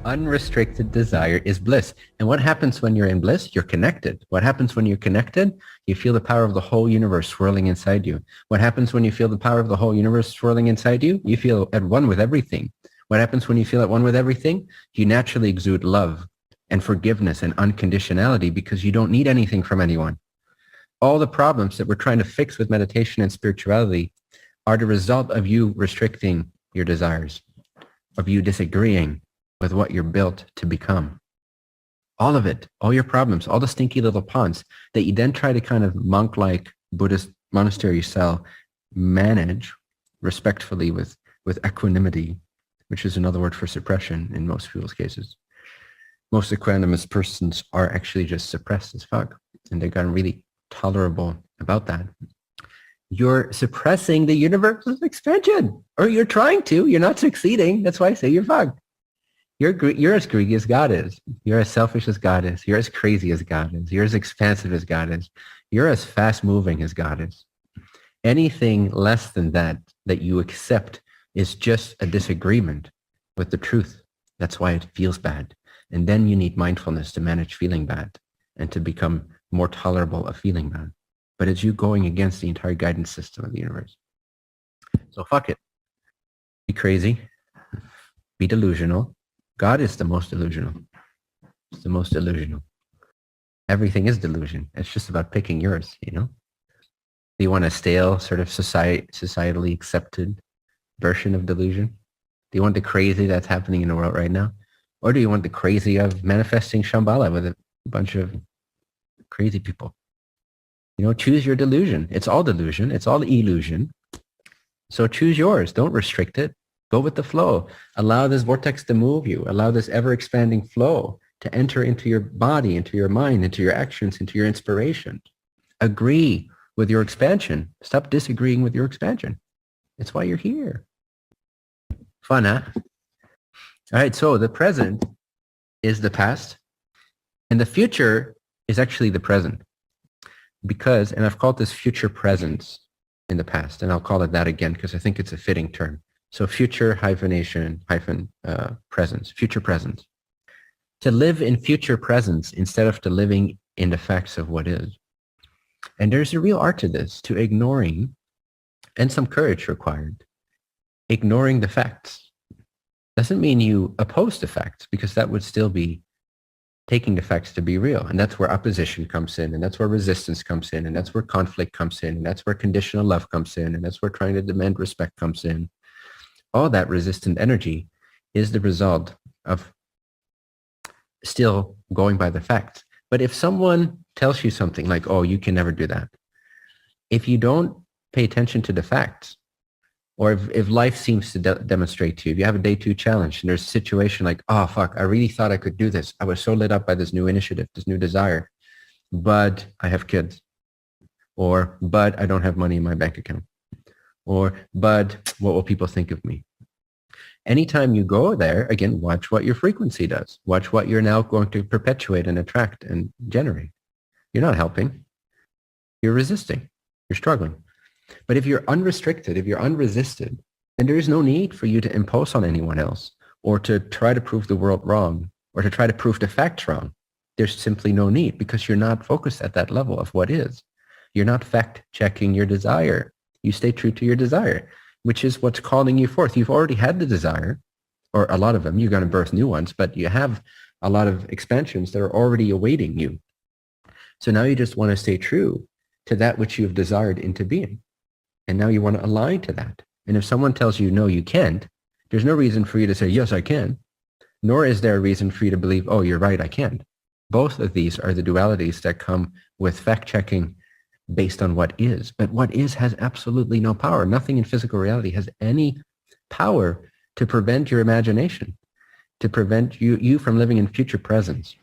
Unrestricted desire is bliss. And what happens when you're in bliss? You're connected. What happens when you're connected? You feel the power of the whole universe swirling inside you. What happens when you feel the power of the whole universe swirling inside you? You feel at one with everything. What happens when you feel at one with everything? You naturally exude love and forgiveness and unconditionality because you don't need anything from anyone. All the problems that we're trying to fix with meditation and spirituality are the result of you restricting your desires, of you disagreeing with what you're built to become. All of it, all your problems, all the stinky little ponds that you then try to kind of monk-like Buddhist monastery style manage respectfully with equanimity, which is another word for suppression in most people's cases. Most equanimous persons are actually just suppressed as fuck, and they've gotten really tolerable about that. You're suppressing the universe's expansion, or you're trying to. You're not succeeding. That's why I say you're fucked. You're as greedy as God is. You're as selfish as God is. You're as crazy as God is. You're as expansive as God is. You're as fast moving as God is. Anything less than that you accept is just a disagreement with the truth. That's why it feels bad. And then you need mindfulness to manage feeling bad and to become more tolerable of feeling bad. But it's you going against the entire guidance system of the universe. So fuck it. Be crazy. Be delusional. God is the most delusional. It's the most delusional. Everything is delusion. It's just about picking yours, you know? Do you want a stale, sort of societally accepted version of delusion? Do you want the crazy that's happening in the world right now? Or do you want the crazy of manifesting Shambhala with a bunch of crazy people? You know, choose your delusion. It's all delusion. It's all illusion. So choose yours. Don't restrict it. Go with the flow. Allow this vortex to move you. Allow this ever-expanding flow to enter into your body, into your mind, into your actions, into your inspiration. Agree with your expansion. Stop disagreeing with your expansion. It's why you're here. Fun, huh? All right, so the present is the past, and the future is actually the present. Because, and I've called this future presence in the past, and I'll call it that again because I think it's a fitting term. So future hyphenation hyphen presence, future presence. To live in future presence instead of to living in the facts of what is. And there's a real art to this, to ignoring, and some courage required, ignoring the facts. Doesn't mean you oppose the facts, because that would still be taking the facts to be real. And that's where opposition comes in, and that's where resistance comes in, and that's where conflict comes in, and that's where conditional love comes in, and that's where trying to demand respect comes in. All that resistant energy is the result of still going by the facts. But if someone tells you something like, oh, you can never do that, if you don't pay attention to the facts, or if life seems to demonstrate to you, if you have a day 2 challenge and there's a situation like, oh, fuck, I really thought I could do this. I was so lit up by this new initiative, this new desire, but I have kids, or, but I don't have money in my bank account, or, but what will people think of me? Anytime you go there, again, watch what your frequency does. Watch what you're now going to perpetuate and attract and generate. You're not helping. You're resisting. You're struggling. But if you're unrestricted, if you're unresisted, then there is no need for you to impose on anyone else or to try to prove the world wrong or to try to prove the facts wrong. There's simply no need because you're not focused at that level of what is. You're not fact-checking your desire. You stay true to your desire, which is what's calling you forth. You've already had the desire, or a lot of them. You're going to birth new ones, but you have a lot of expansions that are already awaiting you. So now you just want to stay true to that which you've desired into being. And now you want to align to that. And if someone tells you, no, you can't, there's no reason for you to say, yes, I can. Nor is there a reason for you to believe, oh, you're right, I can't. Both of these are the dualities that come with fact-checking based on what is. But what is has absolutely no power. Nothing in physical reality has any power to prevent your imagination, to prevent you from living in future presence.